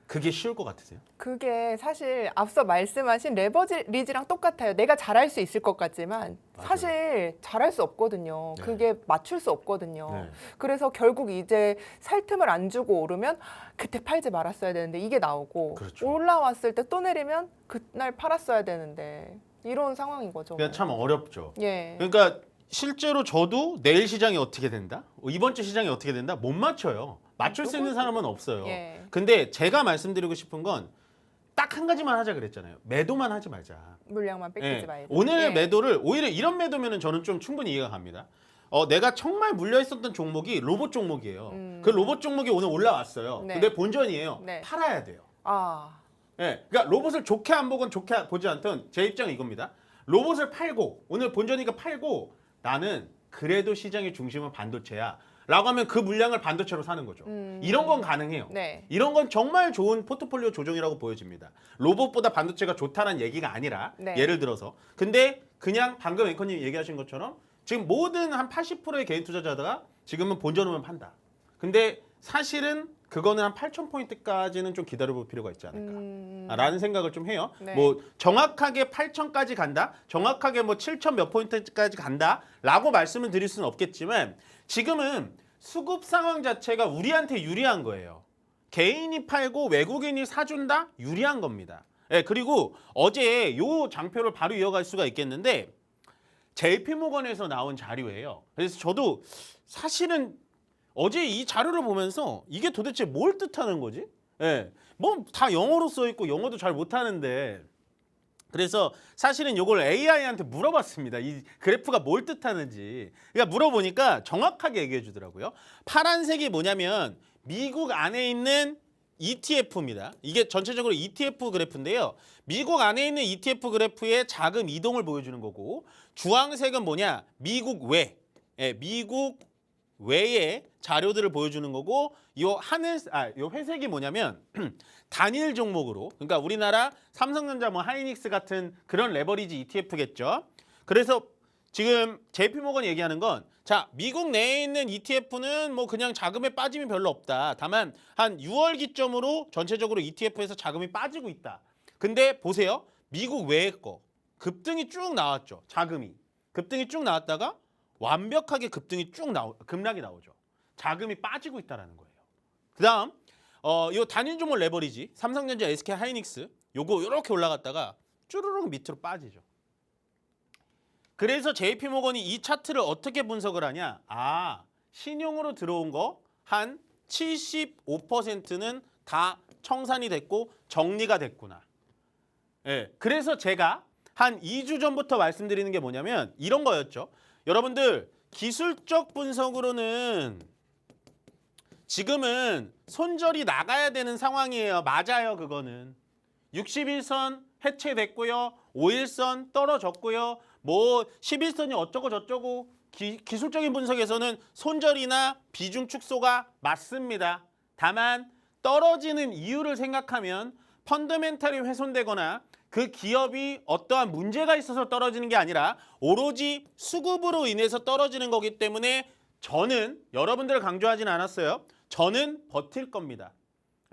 그게 쉬울 것 같으세요? 그게 사실 앞서 말씀하신 레버리지랑 똑같아요. 내가 잘할 수 있을 것 같지만 맞아요. 사실 잘할 수 없거든요. 네. 그게 맞출 수 없거든요. 네. 그래서 결국 이제 살 틈을 안 주고 오르면 그때 팔지 말았어야 되는데 이게 나오고 그렇죠. 올라왔을 때 또 내리면 그날 팔았어야 되는데 이런 상황인 거죠. 그냥 참 어렵죠. 예. 그러니까 실제로 저도 내일 시장이 어떻게 된다? 이번 주 시장이 어떻게 된다? 못 맞춰요. 맞출 수 있는 사람은 없어요. 예. 근데 제가 말씀드리고 싶은 건 딱 한 가지만 하자 그랬잖아요. 매도만 하지 말자. 물량만 뺏기지 예. 말자. 오늘 예. 매도를 오히려 이런 매도면은 저는 좀 충분히 이해가 갑니다. 내가 정말 물려 있었던 종목이 로봇 종목이에요. 그 로봇 종목이 오늘 올라왔어요. 네. 근데 본전이에요. 네. 팔아야 돼요. 아, 예, 그러니까 로봇을 좋게 안 보건 좋게 보지 않던 제 입장은 이겁니다. 로봇을 팔고 오늘 본전이니까 팔고 나는 그래도 시장의 중심은 반도체야. 라고 하면 그 물량을 반도체로 사는 거죠. 이런 건 가능해요. 네. 이런 건 정말 좋은 포트폴리오 조정이라고 보여집니다. 로봇보다 반도체가 좋다는 얘기가 아니라 네. 예를 들어서 근데 그냥 방금 앵커님 얘기하신 것처럼 지금 모든 한 80%의 개인 투자자가 지금은 본전으로만 판다. 근데 사실은 그거는 한 8,000포인트까지는 좀 기다려볼 필요가 있지 않을까. 라는 생각을 좀 해요. 네. 뭐 정확하게 8,000까지 간다. 정확하게 뭐 7,000 몇 포인트까지 간다라고 말씀을 드릴 수는 없겠지만 지금은 수급 상황 자체가 우리한테 유리한 거예요. 개인이 팔고 외국인이 사준다? 유리한 겁니다. 예, 그리고 어제 요 장표를 바로 이어갈 수가 있겠는데 JP모건에서 나온 자료예요. 그래서 저도 사실은 어제 이 자료를 보면서 이게 도대체 뭘 뜻하는 거지? 예, 뭐 다 영어로 써 있고 영어도 잘 못하는데 그래서 사실은 이걸 AI한테 물어봤습니다. 이 그래프가 뭘 뜻하는지. 그러니까 물어보니까 정확하게 얘기해 주더라고요. 파란색이 뭐냐면 미국 안에 있는 ETF입니다. 이게 전체적으로 ETF 그래프인데요. 미국 안에 있는 ETF 그래프의 자금 이동을 보여주는 거고 주황색은 뭐냐? 미국 외. 예, 미국 외의 자료들을 보여주는 거고 요 회색이 뭐냐면 단일 종목으로 그러니까 우리나라 삼성전자 뭐 하이닉스 같은 그런 레버리지 ETF겠죠. 그래서 지금 JP모건이 얘기하는 건 자, 미국 내에 있는 ETF는 뭐 그냥 자금의 빠짐이 별로 없다. 다만 한 6월 기점으로 전체적으로 ETF에서 자금이 빠지고 있다. 근데 보세요. 미국 외의 거 급등이 쭉 나왔죠. 자금이. 급등이 쭉 나왔다가 완벽하게 급락이 나오죠. 자금이 빠지고 있다라는 거예요. 그다음 요 단일 종목 레버리지 삼성전자, SK 하이닉스 요거 이렇게 올라갔다가 쭈르륵 밑으로 빠지죠. 그래서 JP모건이 이 차트를 어떻게 분석을 하냐? 신용으로 들어온 거 한 75%는 다 청산이 됐고 정리가 됐구나. 예. 그래서 제가 한 2주 전부터 말씀드리는 게 뭐냐면 이런 거였죠. 여러분들 기술적 분석으로는 지금은 손절이 나가야 되는 상황이에요. 맞아요. 그거는. 61선 해체됐고요. 5일선 떨어졌고요. 뭐 11선이 어쩌고 저쩌고 기술적인 분석에서는 손절이나 비중 축소가 맞습니다. 다만 떨어지는 이유를 생각하면 펀더멘탈이 훼손되거나 그 기업이 어떠한 문제가 있어서 떨어지는 게 아니라 오로지 수급으로 인해서 떨어지는 거기 때문에 저는 여러분들을 강조하진 않았어요. 저는 버틸 겁니다.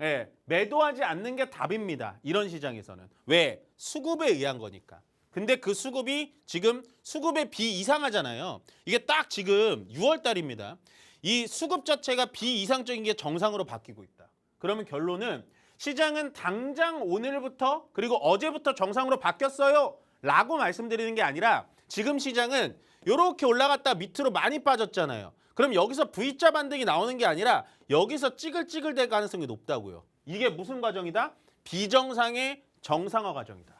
예, 매도하지 않는 게 답입니다. 이런 시장에서는. 왜? 수급에 의한 거니까. 근데 그 수급이 지금 수급의 비이상하잖아요. 이게 딱 지금 6월 달입니다. 이 수급 자체가 비이상적인 게 정상으로 바뀌고 있다. 그러면 결론은 시장은 당장 오늘부터 그리고 어제부터 정상으로 바뀌었어요 라고 말씀드리는 게 아니라 지금 시장은 이렇게 올라갔다 밑으로 많이 빠졌잖아요. 그럼 여기서 V자 반등이 나오는 게 아니라 여기서 찌글찌글 될 가능성이 높다고요. 이게 무슨 과정이다? 비정상의 정상화 과정이다.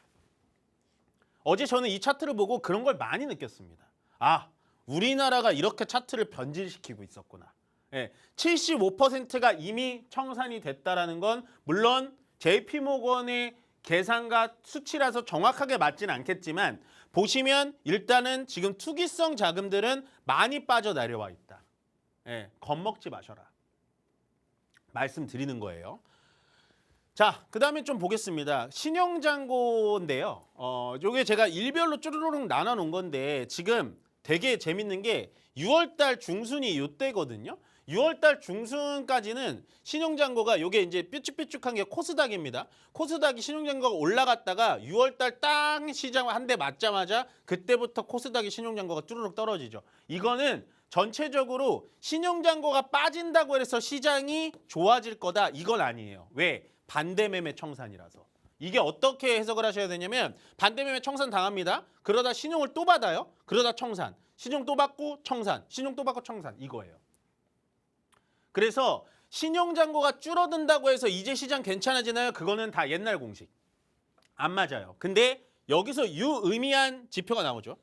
어제 저는 이 차트를 보고 그런 걸 많이 느꼈습니다. 아, 우리나라가 이렇게 차트를 변질시키고 있었구나. 예, 75%가 이미 청산이 됐다라는 건 물론 JP모건의 계산과 수치라서 정확하게 맞지는 않겠지만 보시면 일단은 지금 투기성 자금들은 많이 빠져내려와 있다. 예, 겁먹지 마셔라. 말씀드리는 거예요. 자, 그다음에 좀 보겠습니다. 신용잔고인데요. 요게 제가 일별로 쭈루루룩 나눠 놓은 건데 지금 되게 재밌는 게 6월 달 중순이 요때거든요. 6월 달 중순까지는 신용잔고가 요게 이제 삐쭉삐쭉한 게 코스닥입니다. 코스닥이 신용잔고가 올라갔다가 6월 달 땅 시장 한 대 맞자마자 그때부터 코스닥이 신용잔고가 쭈루룩 떨어지죠. 이거는 전체적으로 신용잔고가 빠진다고 해서 시장이 좋아질 거다. 이건 아니에요. 왜? 반대매매 청산이라서. 이게 어떻게 해석을 하셔야 되냐면 반대매매 청산 당합니다. 그러다 신용을 또 받아요. 그러다 청산. 신용 또 받고 청산. 신용 또 받고 청산. 이거예요. 그래서 신용잔고가 줄어든다고 해서 이제 시장 괜찮아지나요? 그거는 다 옛날 공식. 안 맞아요. 근데 여기서 유의미한 지표가 나오죠.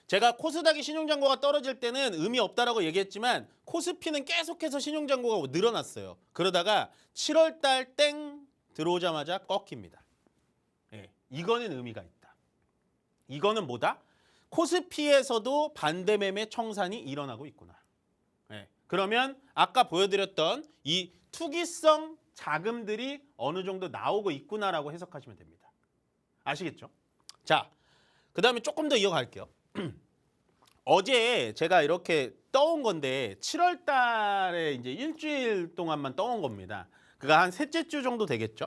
제가 코스닥이 신용잔고가 떨어질 때는 의미 없다라고 얘기했지만 코스피는 계속해서 신용잔고가 늘어났어요. 그러다가 7월 달 땡 들어오자마자 꺾입니다. 예, 이거는 의미가 있다. 이거는 뭐다? 코스피에서도 반대매매 청산이 일어나고 있구나. 예, 그러면 아까 보여드렸던 이 투기성 자금들이 어느 정도 나오고 있구나라고 해석하시면 됩니다. 아시겠죠? 자, 그 다음에 조금 더 이어갈게요. 어제 제가 이렇게 떠온 건데 7월 달에 이제 일주일 동안만 떠온 겁니다. 그가 한 셋째 주 정도 되겠죠.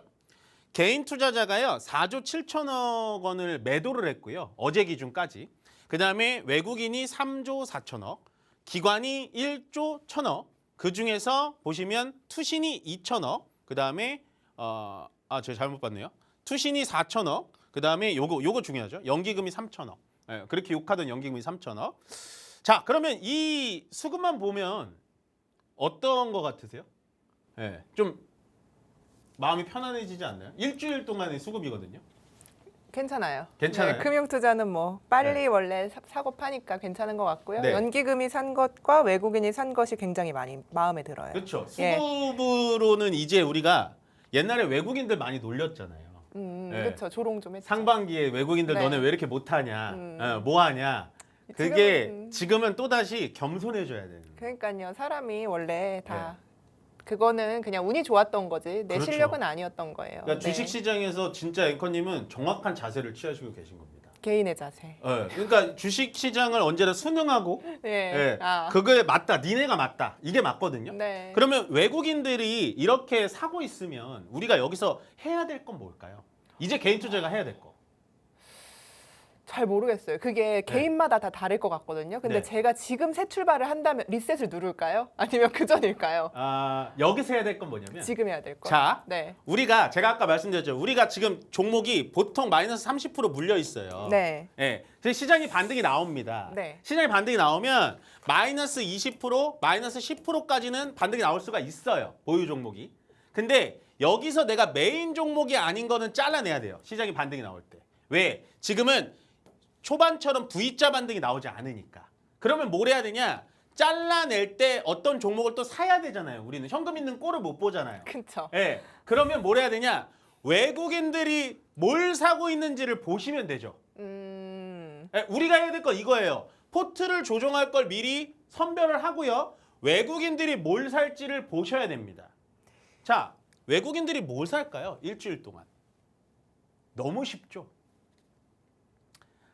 개인 투자자가요 4조 7천억 원을 매도를 했고요. 어제 기준까지. 그다음에 외국인이 3조 4천억, 기관이 1조 1천억. 그중에서 보시면 투신이 2천억. 그다음에 제가 잘못 봤네요. 투신이 4천억. 그다음에 요거 중요하죠. 연기금이 3천억. 예, 그렇게 욕하던 연기금이 3천억. 자, 그러면 이 수급만 보면 어떤 거 같으세요? 예, 좀 마음이 편안해지지 않나요? 일주일 동안의 수급이거든요. 괜찮아요. 괜찮아요? 네, 금융투자는 뭐 빨리 네. 원래 사고 파니까 괜찮은 것 같고요. 네. 연기금이 산 것과 외국인이 산 것이 굉장히 많이 마음에 들어요. 그렇죠. 예. 수급으로는 이제 우리가 옛날에 외국인들 많이 놀렸잖아요. 네. 그렇죠. 조롱 좀 했죠. 상반기에 외국인들 네. 너네 왜 이렇게 못하냐, 뭐 하냐. 그게 지금은 또다시 겸손해져야 되는. 그러니까요. 사람이 원래 다 네. 그거는 그냥 운이 좋았던 거지 내 그렇죠. 실력은 아니었던 거예요. 그러니까 네. 주식시장에서 진짜 앵커님은 정확한 자세를 취하시고 계신 겁니다. 개인의 자세. 네. 그러니까 주식시장을 언제나 순응하고 네. 그거에 맞다. 니네가 맞다. 이게 맞거든요. 네. 그러면 외국인들이 이렇게 사고 있으면 우리가 여기서 해야 될 건 뭘까요? 이제 개인 투자가 해야 될 거. 잘 모르겠어요. 그게 개인마다 다 다를 것 같거든요. 근데 네. 제가 지금 새 출발을 한다면 리셋을 누를까요? 아니면 그 전일까요? 여기서 해야 될 건 뭐냐면 지금 해야 될 거. 자, 네. 제가 아까 말씀드렸죠. 우리가 지금 종목이 보통 마이너스 30% 물려 있어요. 네. 네. 그래서 시장이 반등이 나옵니다. 네. 시장이 반등이 나오면 마이너스 20%, 마이너스 10%까지는 반등이 나올 수가 있어요. 보유 종목이. 근데 여기서 내가 메인 종목이 아닌 거는 잘라내야 돼요. 시장이 반등이 나올 때. 왜? 지금은 초반처럼 V자 반등이 나오지 않으니까. 그러면 뭘 해야 되냐? 잘라낼 때 어떤 종목을 또 사야 되잖아요. 우리는 현금 있는 꼴을 못 보잖아요. 그렇죠. 예. 그러면 뭘 해야 되냐? 외국인들이 뭘 사고 있는지를 보시면 되죠. 우리가 해야 될 거 이거예요. 포트를 조정할 걸 미리 선별을 하고요. 외국인들이 뭘 살지를 보셔야 됩니다. 자, 외국인들이 뭘 살까요? 일주일 동안. 너무 쉽죠.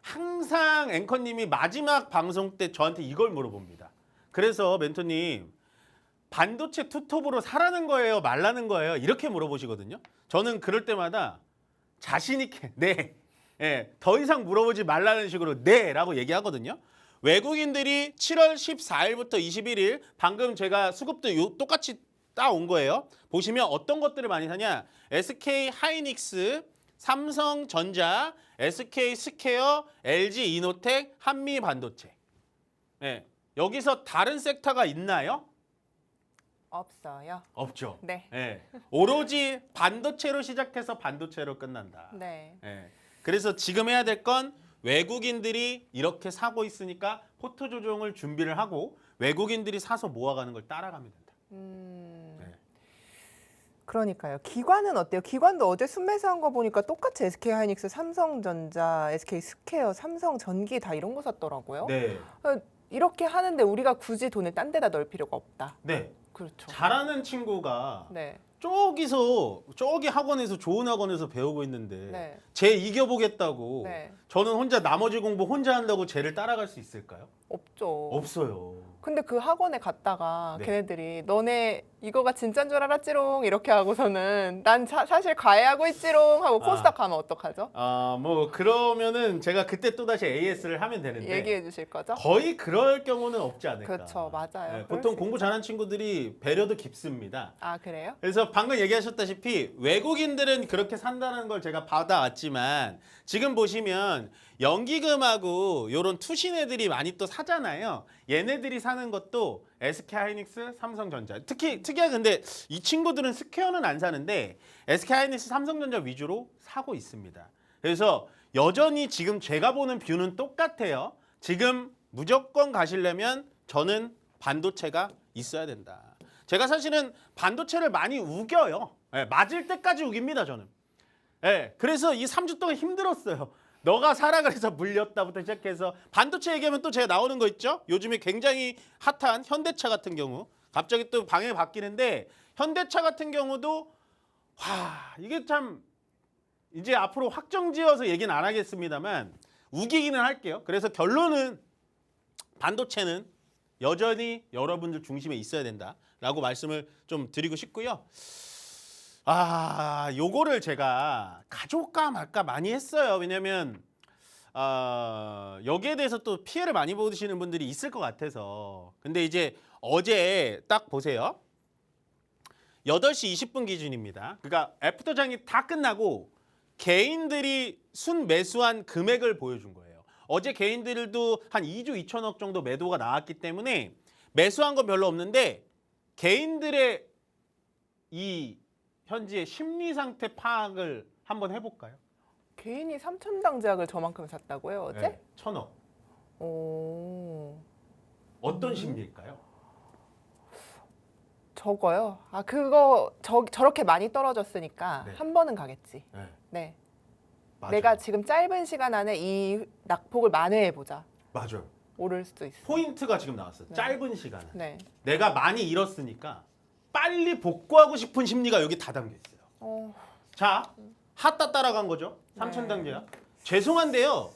항상 앵커님이 마지막 방송 때 저한테 이걸 물어봅니다. 그래서 멘토님, 반도체 투톱으로 사라는 거예요? 말라는 거예요? 이렇게 물어보시거든요. 저는 그럴 때마다 자신 있게 네, 더 이상 물어보지 말라는 식으로 네라고 얘기하거든요. 외국인들이 7월 14일부터 21일 방금 제가 수급도 똑같이 따온 거예요. 보시면 어떤 것들을 많이 사냐? SK 하이닉스, 삼성전자, SK 스퀘어, LG 이노텍, 한미 반도체. 여기서 다른 섹터가 있나요? 없어요. 없죠. 네. 오로지 반도체로 시작해서 반도체로 끝난다. 네. 그래서 지금 해야 될 건 외국인들이 이렇게 사고 있으니까 포트 조정을 준비를 하고 외국인들이 사서 모아가는 걸 따라가면 된다. 네. 그러니까요. 기관은 어때요? 기관도 어제 순매수한 거 보니까 똑같이 SK 하이닉스, 삼성전자, SK 스퀘어, 삼성전기 다 이런 거 샀더라고요. 네. 이렇게 하는데 우리가 굳이 돈을 딴 데다 넣을 필요가 없다. 네. 그렇죠. 잘하는 친구가 네. 저기 학원에서 좋은 학원에서 배우고 있는데 네. 쟤 이겨보겠다고 네. 저는 혼자 나머지 공부 혼자 한다고 쟤를 따라갈 수 있을까요? 없죠. 없어요. 근데 그 학원에 갔다가 네. 걔네들이 너네 이거가 진짜인 줄 알았지롱 이렇게 하고서는 난 사실 과외하고 있지롱 하고 코스닥 가면 어떡하죠? 뭐 그러면은 제가 그때 또 다시 AS를 하면 되는데 얘기해 주실 거죠? 거의 그럴 경우는 없지 않을까. 그렇죠. 맞아요. 그럴 보통 수 공부 잘하는 친구들이 배려도 깊습니다. 아, 그래요? 그래서 방금 얘기하셨다시피 외국인들은 그렇게 산다는 걸 제가 받아왔지만 지금 보시면 연기금하고 이런 투신 애들이 많이 또 사잖아요. 얘네들이 사는 것도 SK 하이닉스, 삼성전자. 특이하게 근데 이 친구들은 스퀘어는 안 사는데 SK 하이닉스, 삼성전자 위주로 사고 있습니다. 그래서 여전히 지금 제가 보는 뷰는 똑같아요. 지금 무조건 가시려면 저는 반도체가 있어야 된다. 제가 사실은 반도체를 많이 우겨요. 맞을 때까지 우깁니다, 저는. 그래서 이 3주 동안 힘들었어요. 너가 사라 그래서 물렸다부터 시작해서 반도체 얘기하면 또 제가 나오는 거 있죠? 요즘에 굉장히 핫한 현대차 같은 경우 갑자기 또 방향이 바뀌는데 현대차 같은 경우도 이게 참 이제 앞으로 확정지어서 얘기는 안 하겠습니다만 우기기는 할게요. 그래서 결론은 반도체는 여전히 여러분들 중심에 있어야 된다라고 말씀을 좀 드리고 싶고요. 요거를 제가 가져올까 말까 많이 했어요. 왜냐면 여기에 대해서 또 피해를 많이 보시는 분들이 있을 것 같아서. 근데 이제 어제 딱 보세요. 8시 20분 기준입니다. 그러니까 애프터장이 다 끝나고 개인들이 순매수한 금액을 보여준 거예요. 어제 개인들도 한 2조 2천억 정도 매도가 나왔기 때문에 매수한 건 별로 없는데 개인들의 이 현지의 심리 상태 파악을 한번 해볼까요? 개인이 3천당 제약을 저만큼 샀다고요, 어제? 네, 1,000억. 오. 어떤 심리일까요? 저거요? 그거 저렇게 많이 떨어졌으니까 네. 한 번은 가겠지. 네, 네. 맞아요. 내가 지금 짧은 시간 안에 이 낙폭을 만회해보자. 맞아요. 오를 수도 있어. 포인트가 지금 나왔어요. 네. 짧은 시간에. 네. 내가 많이 잃었으니까 빨리 복구하고 싶은 심리가 여기 다 담겨 있어요. 자, 핫다 따라간 거죠. 3,000당 제약. 죄송한데요.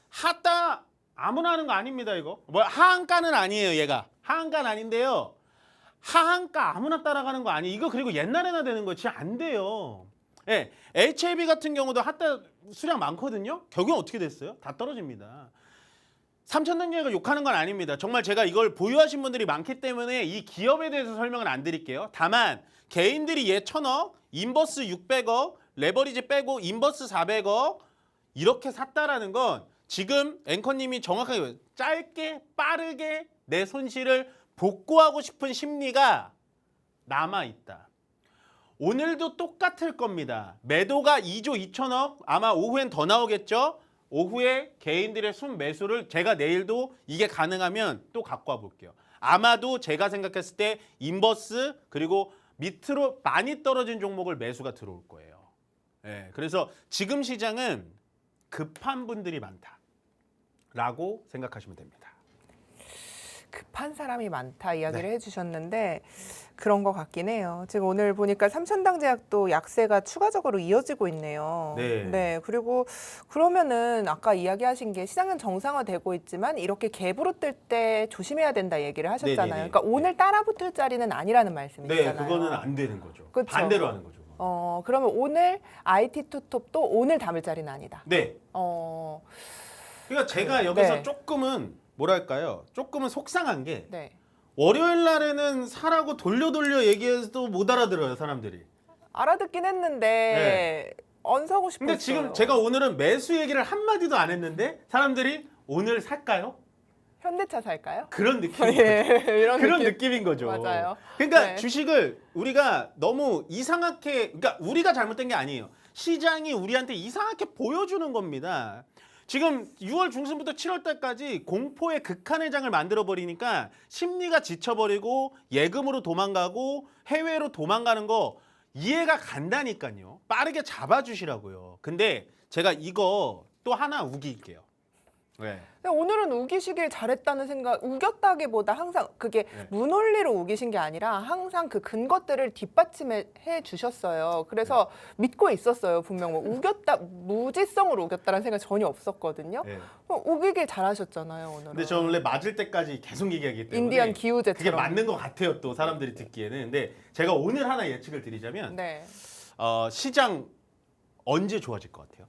핫다 아무나 하는 거 아닙니다, 이거. 하한가는 아니에요, 얘가. 하한가는 아닌데요. 하한가 아무나 따라가는 거 아니에요. 이거 그리고 옛날에나 되는 거 진짜 안 돼요. HLB 같은 경우도 핫다 수량 많거든요. 결국은 어떻게 됐어요? 다 떨어집니다. 3,000당 제약을 욕하는 건 아닙니다. 정말 제가 이걸 보유하신 분들이 많기 때문에 이 기업에 대해서 설명을 안 드릴게요. 다만 개인들이 얘 1,000억, 인버스 600억, 레버리지 빼고 인버스 400억 이렇게 샀다라는 건 지금 앵커님이 정확하게 짧게 빠르게 내 손실을 복구하고 싶은 심리가 남아있다. 오늘도 똑같을 겁니다. 매도가 2조 2천억 아마 오후엔 더 나오겠죠. 오후에 개인들의 순매수를 제가 내일도 이게 가능하면 또 갖고 와볼게요. 아마도 제가 생각했을 때 인버스 그리고 밑으로 많이 떨어진 종목을 매수가 들어올 거예요. 그래서 지금 시장은 급한 분들이 많다. 라고 생각하시면 됩니다. 급한 사람이 많다 이야기를 네. 해주셨는데 그런 것 같긴 해요. 지금 오늘 보니까 삼천당제약도 약세가 추가적으로 이어지고 있네요. 네. 그리고 그러면은 아까 이야기하신 게 시장은 정상화되고 있지만 이렇게 갭으로 뜰 때 조심해야 된다 얘기를 하셨잖아요. 네네네. 그러니까 오늘 따라붙을 자리는 아니라는 말씀이시잖아요. 네, 그거는 안 되는 거죠. 그쵸. 반대로 하는 거죠. 그러면 오늘 IT 투톱도 오늘 담을 자리는 아니다. 네. 그러니까 제가 여기서 네. 조금은 뭐랄까요? 조금은 속상한 게 네. 월요일 날에는 사라고 돌려 얘기해도 못 알아들어요, 사람들이. 알아듣긴 했는데 안 사고 싶었어요. 근데 지금 제가 오늘은 매수 얘기를 한마디도 안 했는데 사람들이 오늘 살까요? 현대차 살까요? 그런 느낌. 예, 이런 그런 느낌. 느낌인 거죠. 맞아요. 그러니까 네. 주식을 우리가 너무 이상하게, 그러니까 우리가 잘못된 게 아니에요. 시장이 우리한테 이상하게 보여주는 겁니다. 지금 6월 중순부터 7월 달까지 공포의 극한의 장을 만들어 버리니까 심리가 지쳐버리고 예금으로 도망가고 해외로 도망가는 거 이해가 간다니까요. 빠르게 잡아주시라고요. 근데 제가 이거 또 하나 우길게요. 네. 근데 오늘은 우기시길 잘했다는 생각, 우겼다기보다 항상 그게 네. 무논리로 우기신 게 아니라 항상 그 근거들을 뒷받침해 주셨어요. 그래서 믿고 있었어요. 분명 뭐 우겼다, 무지성으로 우겼다는 생각이 전혀 없었거든요. 네. 우기길 잘하셨잖아요, 오늘은. 근데 저 원래 맞을 때까지 계속 얘기하기 때문에 인디언 그게 기우제처럼. 맞는 것 같아요. 또 사람들이 듣기에는. 근데 제가 오늘 하나 예측을 드리자면 네. 시장 언제 좋아질 것 같아요?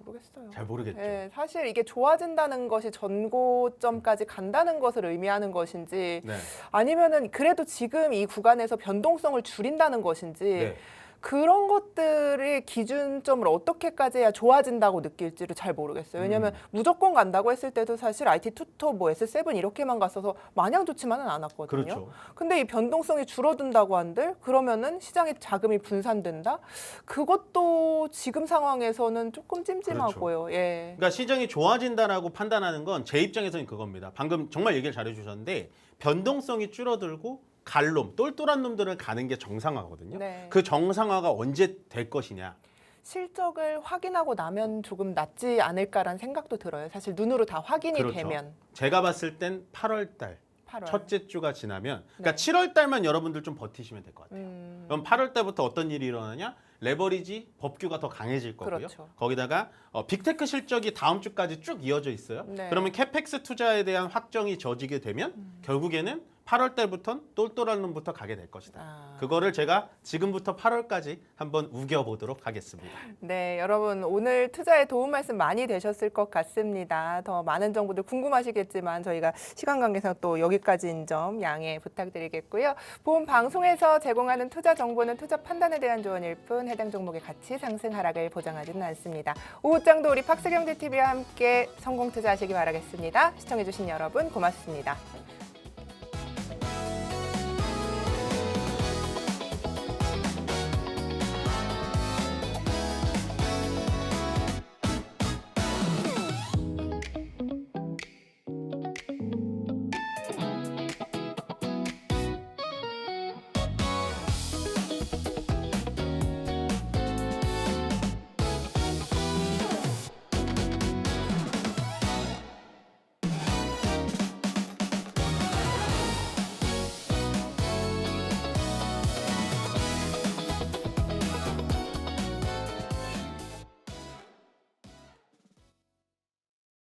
모르겠어요. 잘 모르겠죠. 네, 사실 이게 좋아진다는 것이 전고점까지 간다는 것을 의미하는 것인지 네. 아니면은 그래도 지금 이 구간에서 변동성을 줄인다는 것인지 네. 그런 것들의 기준점을 어떻게까지 해야 좋아진다고 느낄지를 잘 모르겠어요. 왜냐하면 무조건 간다고 했을 때도 사실 IT 투톱, 뭐 S7 이렇게만 갔어서 마냥 좋지만은 않았거든요. 그렇죠. 근데 이 변동성이 줄어든다고 한들 그러면은 시장의 자금이 분산된다? 그것도 지금 상황에서는 조금 찜찜하고요. 예. 그러니까 시장이 좋아진다라고 판단하는 건 제 입장에서는 그겁니다. 방금 정말 얘기를 잘해주셨는데 변동성이 줄어들고 갈놈, 똘똘한 놈들을 가는 게 정상화거든요. 네. 그 정상화가 언제 될 것이냐. 실적을 확인하고 나면 조금 낫지 않을까라는 생각도 들어요. 사실 눈으로 다 확인이 그렇죠. 되면 제가 봤을 땐 8월 달 8월. 첫째 주가 지나면 그러니까 네. 7월 달만 여러분들 좀 버티시면 될 것 같아요. 음, 그럼 8월 달부터 어떤 일이 일어나냐? 레버리지 법규가 더 강해질 거고요. 그렇죠. 거기다가 빅테크 실적이 다음 주까지 쭉 이어져 있어요. 네. 그러면 캐펙스 투자에 대한 확정이 져지게 되면 결국에는 8월 달부터는 똘똘한 놈부터 가게 될 것이다. 아. 그거를 제가 지금부터 8월까지 한번 우겨보도록 하겠습니다. 네, 여러분 오늘 투자에 도움 말씀 많이 되셨을 것 같습니다. 더 많은 정보들 궁금하시겠지만 저희가 시간 관계상 또 여기까지인 점 양해 부탁드리겠고요. 본 방송에서 제공하는 투자 정보는 투자 판단에 대한 조언일 뿐 해당 종목의 가치 상승 하락을 보장하지는 않습니다. 오후장도 우리 팍스경제TV와 함께 성공 투자하시기 바라겠습니다. 시청해주신 여러분 고맙습니다.